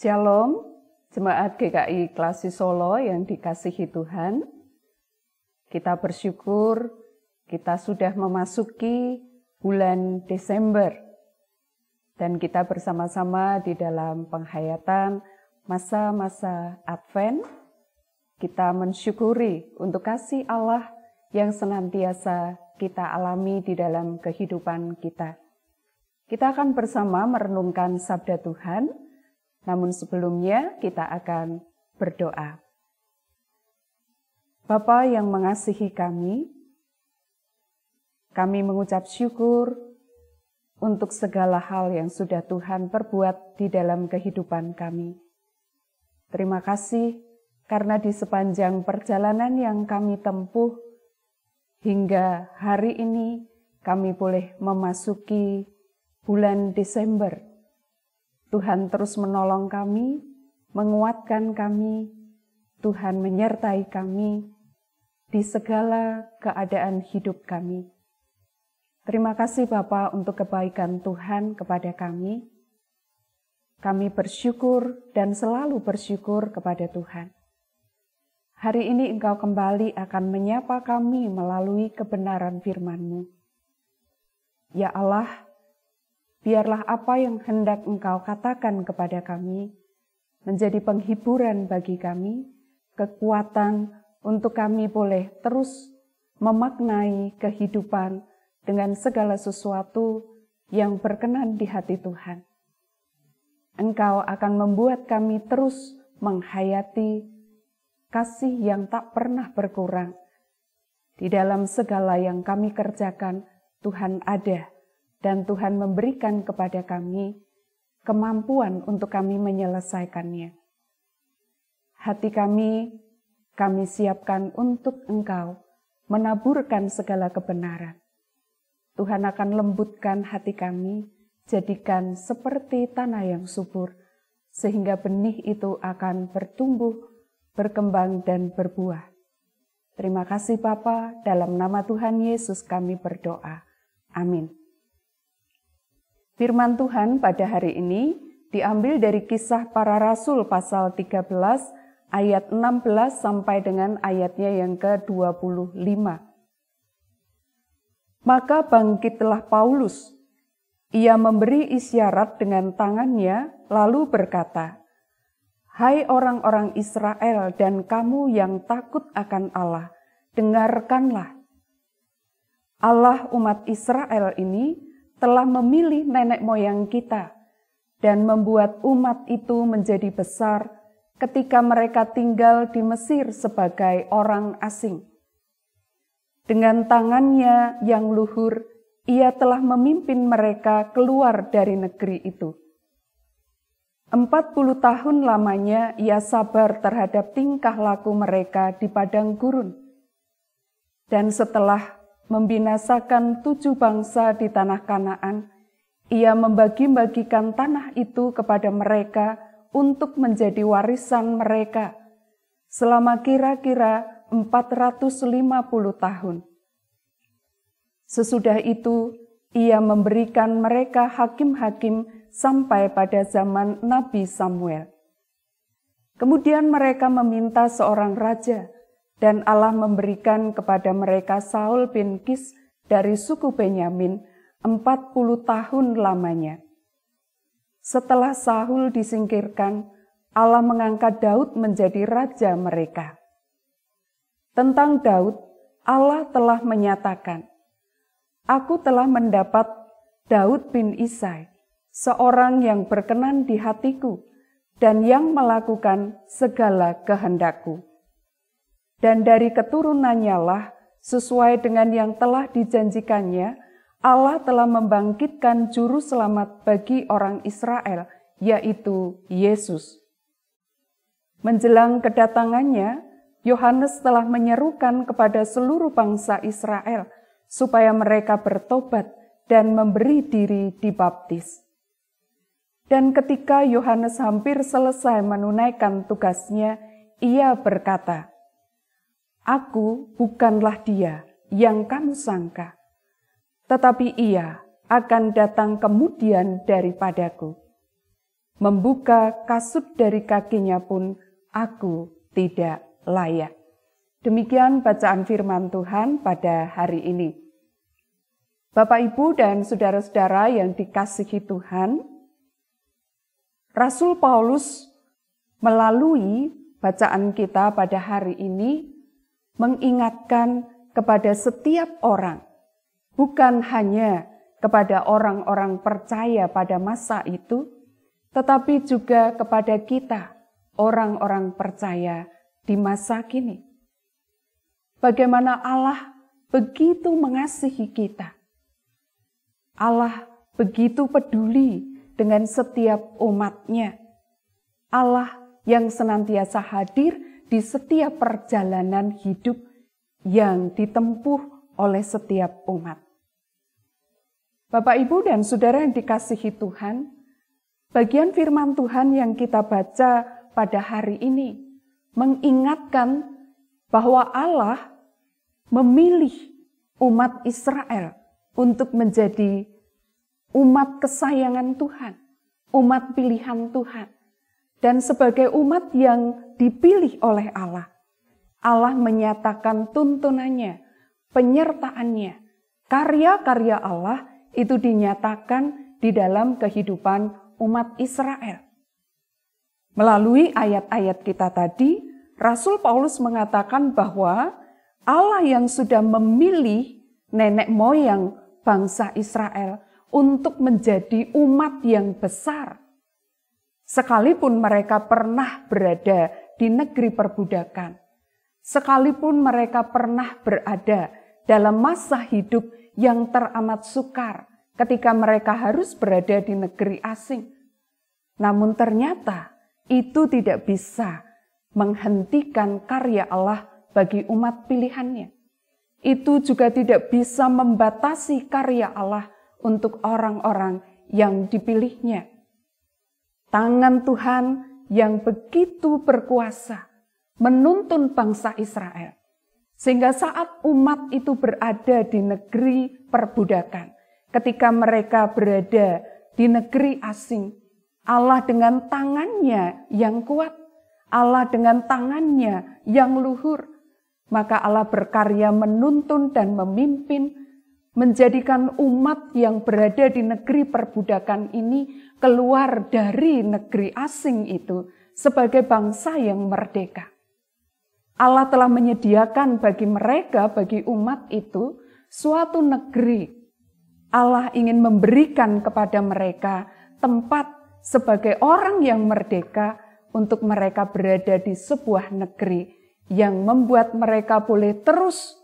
Shalom, Jemaat GKI Klasi Solo yang dikasihi Tuhan. Kita bersyukur kita sudah memasuki bulan Desember dan kita bersama-sama di dalam penghayatan masa-masa Advent. Kita mensyukuri untuk kasih Allah yang senantiasa kita alami di dalam kehidupan kita. Kita akan bersama merenungkan sabda Tuhan, namun sebelumnya kita akan berdoa. Bapa yang mengasihi kami mengucap syukur untuk segala hal yang sudah Tuhan perbuat di dalam kehidupan kami. Terima kasih karena di sepanjang perjalanan yang kami tempuh, hingga hari ini kami boleh memasuki bulan Desember. Tuhan terus menolong kami, menguatkan kami, Tuhan menyertai kami di segala keadaan hidup kami. Terima kasih Bapa untuk kebaikan Tuhan kepada kami. Kami bersyukur dan selalu bersyukur kepada Tuhan. Hari ini Engkau kembali akan menyapa kami melalui kebenaran firman-Mu. Ya Allah, biarlah apa yang hendak Engkau katakan kepada kami menjadi penghiburan bagi kami, kekuatan untuk kami boleh terus memaknai kehidupan dengan segala sesuatu yang berkenan di hati Tuhan. Engkau akan membuat kami terus menghayati kasih yang tak pernah berkurang. Di dalam segala yang kami kerjakan, Tuhan ada. Dan Tuhan memberikan kepada kami kemampuan untuk kami menyelesaikannya. Hati kami siapkan untuk Engkau menaburkan segala kebenaran. Tuhan akan lembutkan hati kami, jadikan seperti tanah yang subur, sehingga benih itu akan bertumbuh, berkembang, dan berbuah. Terima kasih Bapa, dalam nama Tuhan Yesus kami berdoa. Amin. Firman Tuhan pada hari ini diambil dari Kisah Para Rasul pasal 13 ayat 16 sampai dengan ayatnya yang ke-25. Maka bangkitlah Paulus. Ia memberi isyarat dengan tangannya lalu berkata, "Hai orang-orang Israel dan kamu yang takut akan Allah, dengarkanlah. Allah umat Israel ini telah memilih nenek moyang kita dan membuat umat itu menjadi besar ketika mereka tinggal di Mesir sebagai orang asing. Dengan tangannya yang luhur, ia telah memimpin mereka keluar dari negeri itu. 40 tahun lamanya ia sabar terhadap tingkah laku mereka di padang gurun. Dan setelah membinasakan 7 bangsa di tanah Kanaan, ia membagi-bagikan tanah itu kepada mereka untuk menjadi warisan mereka selama kira-kira 450 tahun. Sesudah itu, ia memberikan mereka hakim-hakim sampai pada zaman Nabi Samuel. Kemudian mereka meminta seorang raja, dan Allah memberikan kepada mereka Saul bin Kis dari suku Benyamin 40 tahun lamanya. Setelah Saul disingkirkan, Allah mengangkat Daud menjadi raja mereka. Tentang Daud, Allah telah menyatakan, "Aku telah mendapat Daud bin Isai, seorang yang berkenan di hatiku dan yang melakukan segala kehendakku. Dan dari keturunannya lah, sesuai dengan yang telah dijanjikannya, Allah telah membangkitkan juru selamat bagi orang Israel, yaitu Yesus." Menjelang kedatangannya, Yohanes telah menyerukan kepada seluruh bangsa Israel supaya mereka bertobat dan memberi diri dibaptis. Dan ketika Yohanes hampir selesai menunaikan tugasnya, ia berkata, "Aku bukanlah dia yang kamu sangka, tetapi ia akan datang kemudian daripadaku. membuka kasut dari kakinya pun aku tidak layak. Demikian bacaan firman Tuhan pada hari ini. Bapak, Ibu, dan saudara-saudara yang dikasihi Tuhan, Rasul Paulus melalui bacaan kita pada hari ini mengingatkan kepada setiap orang, bukan hanya kepada orang-orang percaya pada masa itu, tetapi juga kepada kita, orang-orang percaya di masa kini. Bagaimana Allah begitu mengasihi kita. Allah begitu peduli dengan setiap umat-Nya. Allah yang senantiasa hadir di setiap perjalanan hidup yang ditempuh oleh setiap umat. Bapak, Ibu, dan saudara yang dikasihi Tuhan, bagian firman Tuhan yang kita baca pada hari ini mengingatkan bahwa Allah memilih umat Israel untuk menjadi umat kesayangan Tuhan, umat pilihan Tuhan. Dan sebagai umat yang dipilih oleh Allah, Allah menyatakan tuntunannya, penyertaannya, karya-karya Allah itu dinyatakan di dalam kehidupan umat Israel. Melalui ayat-ayat kita tadi, Rasul Paulus mengatakan bahwa Allah yang sudah memilih nenek moyang bangsa Israel untuk menjadi umat yang besar. Sekalipun mereka pernah berada di negeri perbudakan, sekalipun mereka pernah berada dalam masa hidup yang teramat sukar ketika mereka harus berada di negeri asing. Namun ternyata itu tidak bisa menghentikan karya Allah bagi umat pilihannya. Itu juga tidak bisa membatasi karya Allah untuk orang-orang yang dipilihnya. Tangan Tuhan yang begitu berkuasa menuntun bangsa Israel. Sehingga saat umat itu berada di negeri perbudakan, ketika mereka berada di negeri asing, Allah dengan tangannya yang kuat, Allah dengan tangannya yang luhur, maka Allah berkarya menuntun dan memimpin, menjadikan umat yang berada di negeri perbudakan ini keluar dari negeri asing itu sebagai bangsa yang merdeka. Allah telah menyediakan bagi mereka, bagi umat itu, suatu negeri. Allah ingin memberikan kepada mereka tempat sebagai orang yang merdeka untuk mereka berada di sebuah negeri yang membuat mereka boleh terus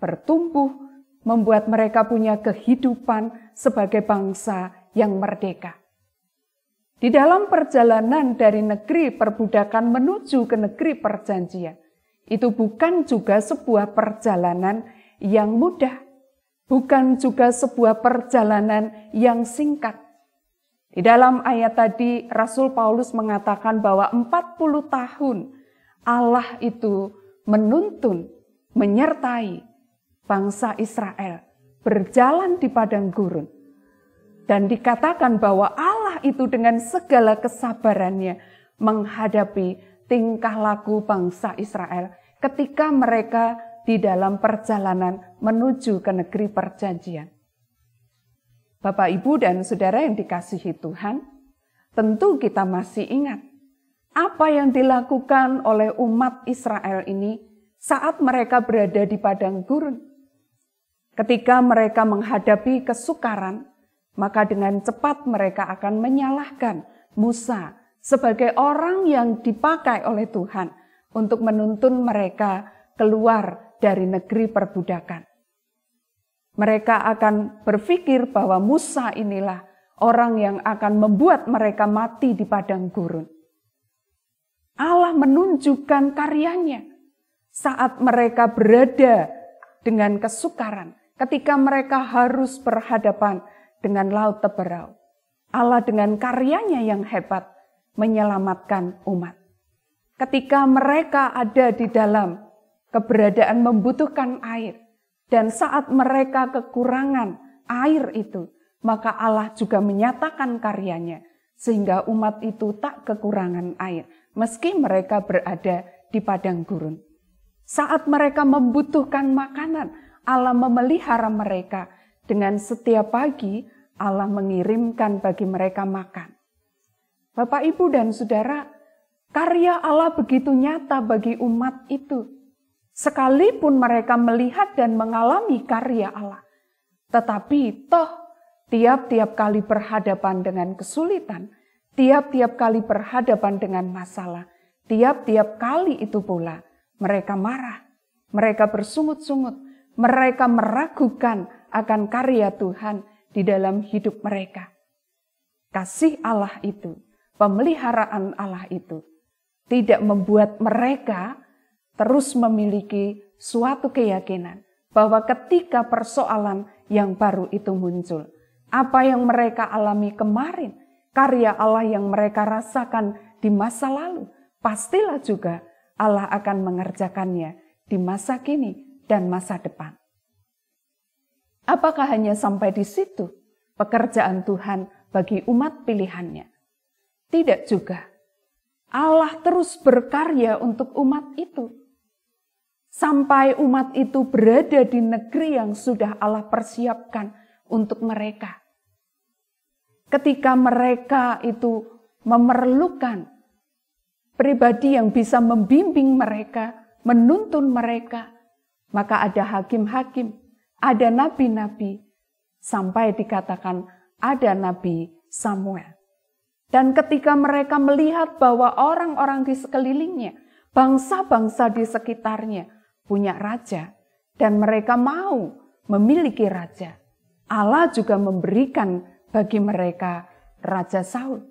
bertumbuh, membuat mereka punya kehidupan sebagai bangsa yang merdeka. Di dalam perjalanan dari negeri perbudakan menuju ke negeri perjanjian, itu bukan juga sebuah perjalanan yang mudah, bukan juga sebuah perjalanan yang singkat. Di dalam ayat tadi, Rasul Paulus mengatakan bahwa 40 tahun Allah itu menuntun, menyertai bangsa Israel berjalan di padang gurun. Dan dikatakan bahwa Allah itu dengan segala kesabarannya menghadapi tingkah laku bangsa Israel ketika mereka di dalam perjalanan menuju ke negeri perjanjian. Bapak, Ibu, dan saudara yang dikasihi Tuhan, tentu kita masih ingat apa yang dilakukan oleh umat Israel ini saat mereka berada di padang gurun. Ketika mereka menghadapi kesukaran, maka dengan cepat mereka akan menyalahkan Musa sebagai orang yang dipakai oleh Tuhan untuk menuntun mereka keluar dari negeri perbudakan. Mereka akan berpikir bahwa Musa inilah orang yang akan membuat mereka mati di padang gurun. Allah menunjukkan karyanya saat mereka berada dengan kesukaran, ketika mereka harus berhadapan dengan laut teberau. Allah dengan karyanya yang hebat menyelamatkan umat. Ketika mereka ada di dalam keberadaan membutuhkan air, dan saat mereka kekurangan air itu, maka Allah juga menyatakan karyanya sehingga umat itu tak kekurangan air, meski mereka berada di padang gurun. Saat mereka membutuhkan makanan, Allah memelihara mereka. Dengan setiap pagi, Allah mengirimkan bagi mereka makan. Bapak, Ibu, dan Saudara, karya Allah begitu nyata bagi umat itu. Sekalipun mereka melihat dan mengalami karya Allah, tetapi toh tiap-tiap kali berhadapan dengan kesulitan, tiap-tiap kali berhadapan dengan masalah, tiap-tiap kali itu pula mereka marah, mereka bersungut-sungut, mereka meragukan akan karya Tuhan di dalam hidup mereka. Kasih Allah itu, pemeliharaan Allah itu, tidak membuat mereka terus memiliki suatu keyakinan bahwa ketika persoalan yang baru itu muncul, apa yang mereka alami kemarin, karya Allah yang mereka rasakan di masa lalu, pastilah juga Allah akan mengerjakannya di masa kini dan masa depan. Apakah hanya sampai di situ pekerjaan Tuhan bagi umat pilihannya? Tidak juga. Allah terus berkarya untuk umat itu. Sampai umat itu berada di negeri yang sudah Allah persiapkan untuk mereka. Ketika mereka itu memerlukan pribadi yang bisa membimbing mereka, menuntun mereka, maka ada hakim-hakim, ada nabi-nabi, sampai dikatakan ada Nabi Samuel. Dan ketika mereka melihat bahwa orang-orang di sekelilingnya, bangsa-bangsa di sekitarnya punya raja, dan mereka mau memiliki raja, Allah juga memberikan bagi mereka Raja Saul.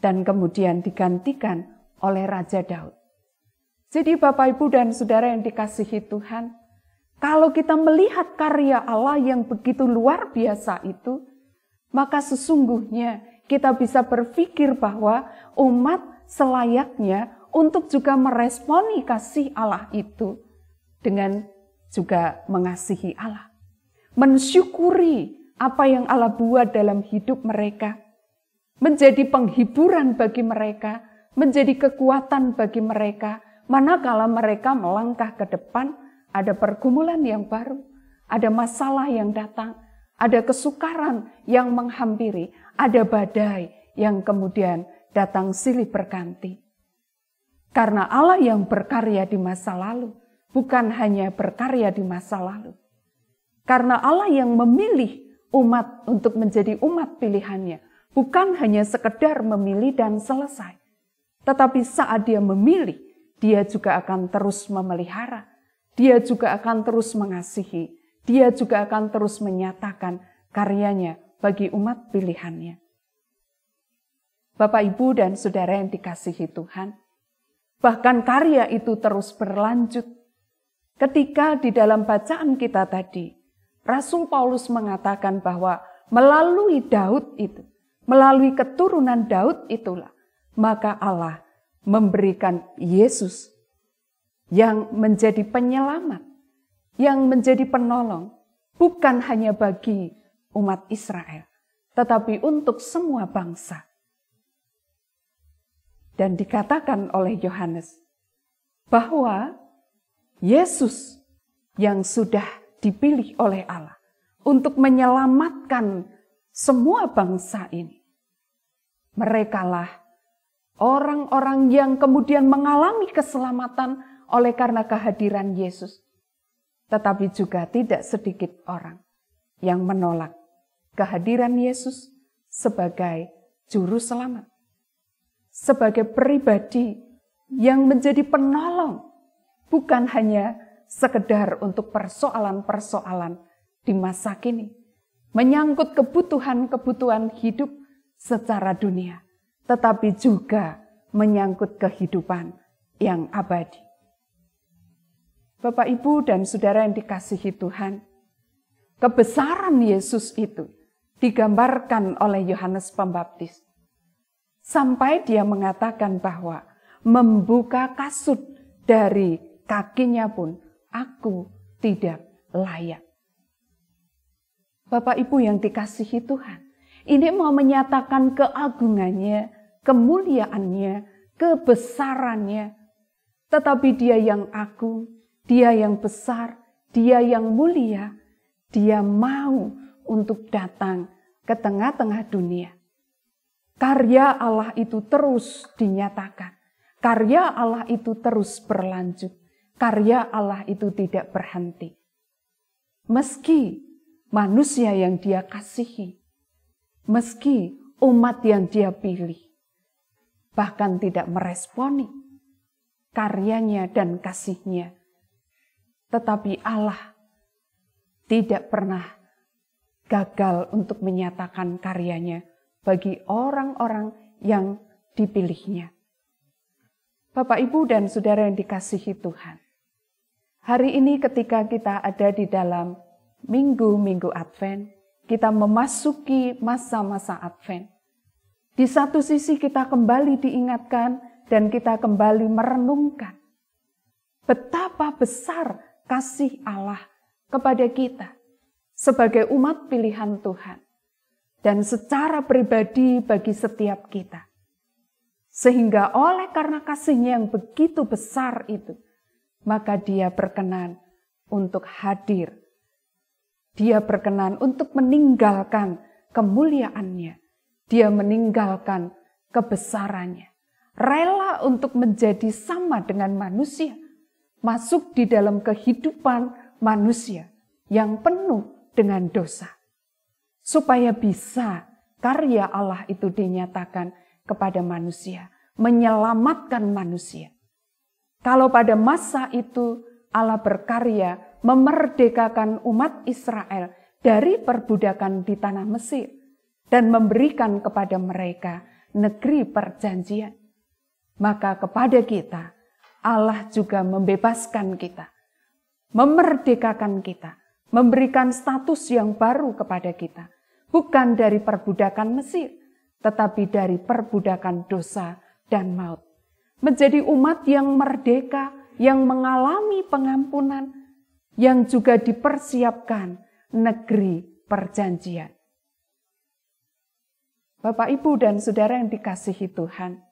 Dan kemudian digantikan oleh Raja Daud. Jadi Bapak, Ibu, dan Saudara yang dikasihi Tuhan, kalau kita melihat karya Allah yang begitu luar biasa itu, maka sesungguhnya kita bisa berpikir bahwa umat selayaknya untuk juga meresponi kasih Allah itu dengan juga mengasihi Allah. Mensyukuri apa yang Allah buat dalam hidup mereka, menjadi penghiburan bagi mereka, menjadi kekuatan bagi mereka, manakala mereka melangkah ke depan, ada pergumulan yang baru, ada masalah yang datang, ada kesukaran yang menghampiri, ada badai yang kemudian datang silih berganti. Karena Allah yang berkarya di masa lalu, bukan hanya berkarya di masa lalu. Karena Allah yang memilih umat untuk menjadi umat pilihannya, bukan hanya sekedar memilih dan selesai. Tetapi saat dia memilih, dia juga akan terus memelihara. Dia juga akan terus mengasihi. Dia juga akan terus menyatakan karyanya bagi umat pilihannya. Bapak, Ibu, dan Saudara yang dikasihi Tuhan, bahkan karya itu terus berlanjut. Ketika di dalam bacaan kita tadi, Rasul Paulus mengatakan bahwa melalui Daud itu, melalui keturunan Daud itulah, maka Allah memberikan Yesus yang menjadi penyelamat, yang menjadi penolong, bukan hanya bagi umat Israel, tetapi untuk semua bangsa. Dan dikatakan oleh Yohanes bahwa Yesus yang sudah dipilih oleh Allah untuk menyelamatkan semua bangsa ini, merekalah orang-orang yang kemudian mengalami keselamatan oleh karena kehadiran Yesus. Tetapi juga tidak sedikit orang yang menolak kehadiran Yesus sebagai juru selamat, sebagai pribadi yang menjadi penolong, bukan hanya sekedar untuk persoalan-persoalan di masa kini, menyangkut kebutuhan-kebutuhan hidup secara dunia, tetapi juga menyangkut kehidupan yang abadi. Bapak, Ibu, dan Saudara yang dikasihi Tuhan, kebesaran Yesus itu digambarkan oleh Yohanes Pembaptis. Sampai dia mengatakan bahwa membuka kasut dari kakinya pun aku tidak layak. Bapak, Ibu yang dikasihi Tuhan, Ini mau menyatakan keagungannya, kemuliaannya, kebesarannya. Tetapi Dia yang agung, Dia yang besar, Dia yang mulia, Dia mau untuk datang ke tengah-tengah dunia. Karya Allah itu terus dinyatakan. Karya Allah itu terus berlanjut. Karya Allah itu tidak berhenti. Meski manusia yang Dia kasihi, meski umat yang Dia pilih, bahkan tidak meresponi karyanya dan kasih-Nya, tetapi Allah tidak pernah gagal untuk menyatakan karyanya bagi orang-orang yang dipilihnya. Bapak, Ibu, dan Saudara yang dikasihi Tuhan, hari ini ketika kita ada di dalam minggu-minggu Advent, kita memasuki masa-masa Advent. Di satu sisi kita kembali diingatkan dan kita kembali merenungkan betapa besar kasih Allah kepada kita sebagai umat pilihan Tuhan dan secara pribadi bagi setiap kita. Sehingga oleh karena kasih-Nya yang begitu besar itu, maka Dia berkenan untuk hadir. Dia berkenan untuk meninggalkan kemuliaan-Nya. Dia meninggalkan kebesarannya. Rela untuk menjadi sama dengan manusia. Masuk di dalam kehidupan manusia yang penuh dengan dosa. Supaya bisa karya Allah itu dinyatakan kepada manusia. Menyelamatkan manusia. Kalau pada masa itu Allah berkarya memerdekakan umat Israel dari perbudakan di tanah Mesir dan memberikan kepada mereka negeri perjanjian, maka kepada kita Allah juga membebaskan kita, memerdekakan kita, memberikan status yang baru kepada kita, bukan dari perbudakan Mesir, tetapi dari perbudakan dosa dan maut. Menjadi umat yang merdeka, yang mengalami pengampunan, yang juga dipersiapkan negeri perjanjian. Bapak, Ibu, dan Saudara yang dikasihi Tuhan,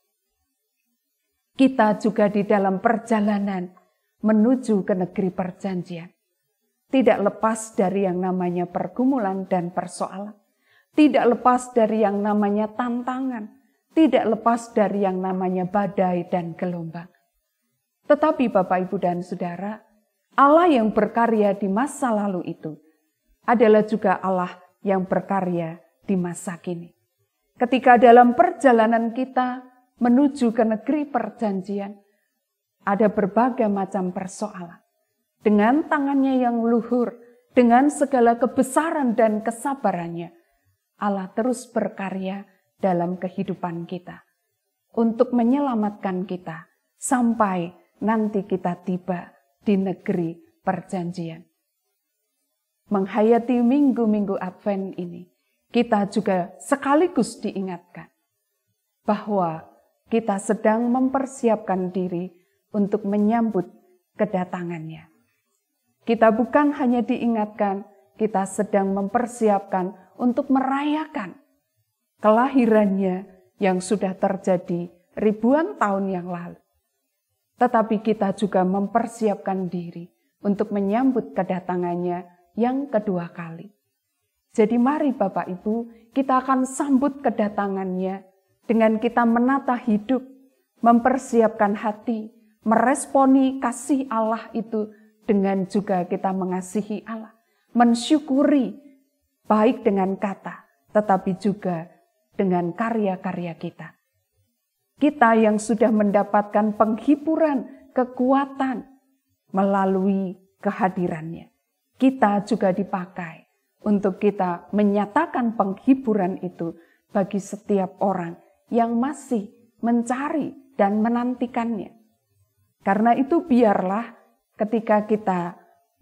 kita juga di dalam perjalanan menuju ke negeri perjanjian. Tidak lepas dari yang namanya pergumulan dan persoalan. Tidak lepas dari yang namanya tantangan. Tidak lepas dari yang namanya badai dan gelombang. Tetapi Bapak, Ibu, dan Saudara, Allah yang berkarya di masa lalu itu adalah juga Allah yang berkarya di masa kini. Ketika dalam perjalanan kita menuju ke negeri perjanjian, ada berbagai macam persoalan. Dengan tangannya yang luhur, dengan segala kebesaran dan kesabarannya, Allah terus berkarya dalam kehidupan kita untuk menyelamatkan kita sampai nanti kita tiba di negeri perjanjian. Menghayati minggu-minggu Advent ini, kita juga sekaligus diingatkan bahwa kita sedang mempersiapkan diri untuk menyambut kedatangannya. Kita bukan hanya diingatkan, kita sedang mempersiapkan untuk merayakan kelahirannya yang sudah terjadi ribuan tahun yang lalu. Tetapi kita juga mempersiapkan diri untuk menyambut kedatangannya yang kedua kali. Jadi mari Bapak Ibu, kita akan sambut kedatangannya dengan kita menata hidup, mempersiapkan hati, meresponi kasih Allah itu dengan juga kita mengasihi Allah, mensyukuri baik dengan kata, tetapi juga dengan karya-karya kita. Kita yang sudah mendapatkan penghiburan, kekuatan melalui kehadirannya. Kita juga dipakai untuk kita menyatakan penghiburan itu bagi setiap orang yang masih mencari dan menantikannya. Karena itu biarlah ketika kita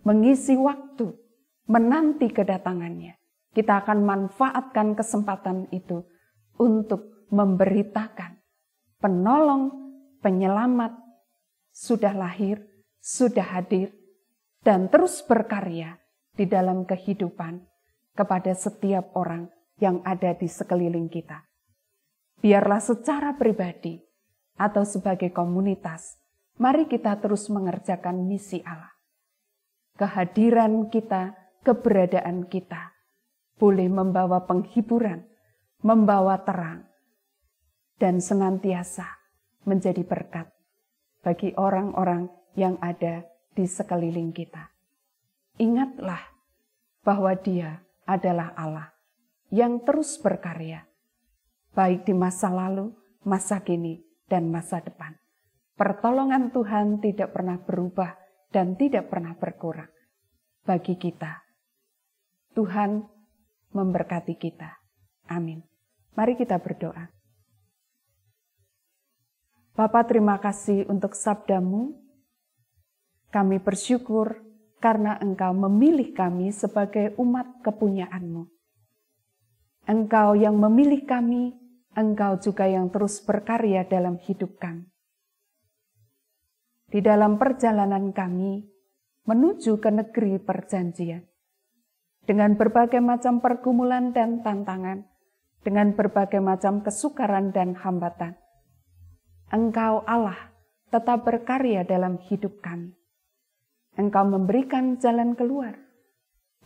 mengisi waktu, menanti kedatangannya, kita akan manfaatkan kesempatan itu untuk memberitakan penolong, penyelamat, sudah lahir, sudah hadir, dan terus berkarya di dalam kehidupan kepada setiap orang yang ada di sekeliling kita. Biarlah secara pribadi atau sebagai komunitas, mari kita terus mengerjakan misi Allah. Kehadiran kita, keberadaan kita, boleh membawa penghiburan, membawa terang, dan senantiasa menjadi berkat bagi orang-orang yang ada di sekeliling kita. Ingatlah bahwa Dia adalah Allah yang terus berkarya, baik di masa lalu, masa kini, dan masa depan. Pertolongan Tuhan tidak pernah berubah dan tidak pernah berkurang bagi kita. Tuhan memberkati kita. Amin. Mari kita berdoa. Bapa, terima kasih untuk sabda-Mu. Kami bersyukur karena Engkau memilih kami sebagai umat kepunyaan-Mu. Engkau yang memilih kami, Engkau juga yang terus berkarya dalam hidup kami. Di dalam perjalanan kami menuju ke negeri perjanjian, dengan berbagai macam pergumulan dan tantangan, dengan berbagai macam kesukaran dan hambatan, Engkau Allah tetap berkarya dalam hidup kami. Engkau memberikan jalan keluar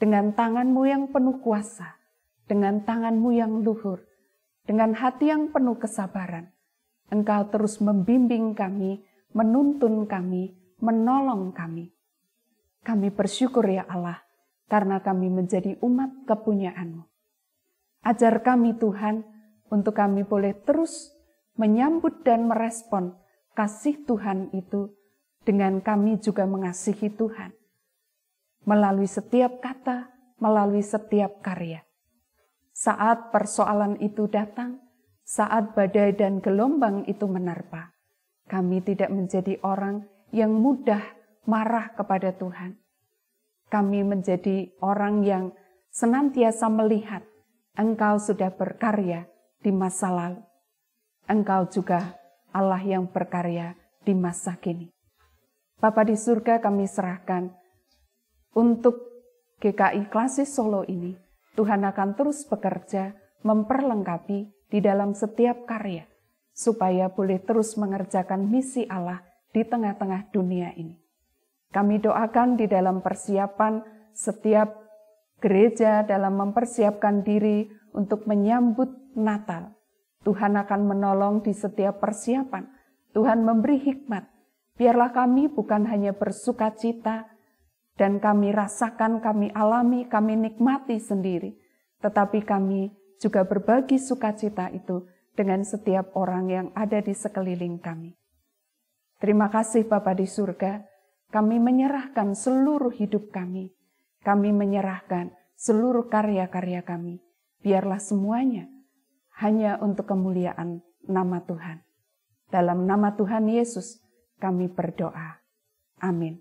dengan tangan-Mu yang penuh kuasa, dengan tangan-Mu yang luhur, dengan hati yang penuh kesabaran. Engkau terus membimbing kami, menuntun kami, menolong kami. Kami bersyukur ya Allah, karena kami menjadi umat kepunyaan-Mu. Ajar kami Tuhan, untuk kami boleh terus menyambut dan merespon kasih Tuhan itu, dengan kami juga mengasihi Tuhan. Melalui setiap kata, melalui setiap karya. Saat persoalan itu datang, saat badai dan gelombang itu menerpa, kami tidak menjadi orang yang mudah marah kepada Tuhan. Kami menjadi orang yang senantiasa melihat Engkau sudah berkarya di masa lalu. Engkau juga Allah yang berkarya di masa kini. Bapa di surga, kami serahkan untuk GKI Klasis Solo ini. Tuhan akan terus bekerja, memperlengkapi di dalam setiap karya, supaya boleh terus mengerjakan misi Allah di tengah-tengah dunia ini. Kami doakan di dalam persiapan setiap gereja dalam mempersiapkan diri untuk menyambut Natal. Tuhan akan menolong di setiap persiapan. Tuhan memberi hikmat. Biarlah kami bukan hanya bersuka cita dan kami rasakan, kami alami, kami nikmati sendiri, tetapi kami juga berbagi sukacita itu dengan setiap orang yang ada di sekeliling kami. Terima kasih Bapa di surga, kami menyerahkan seluruh hidup kami. Kami menyerahkan seluruh karya-karya kami. Biarlah semuanya hanya untuk kemuliaan nama Tuhan. Dalam nama Tuhan Yesus kami berdoa. Amin.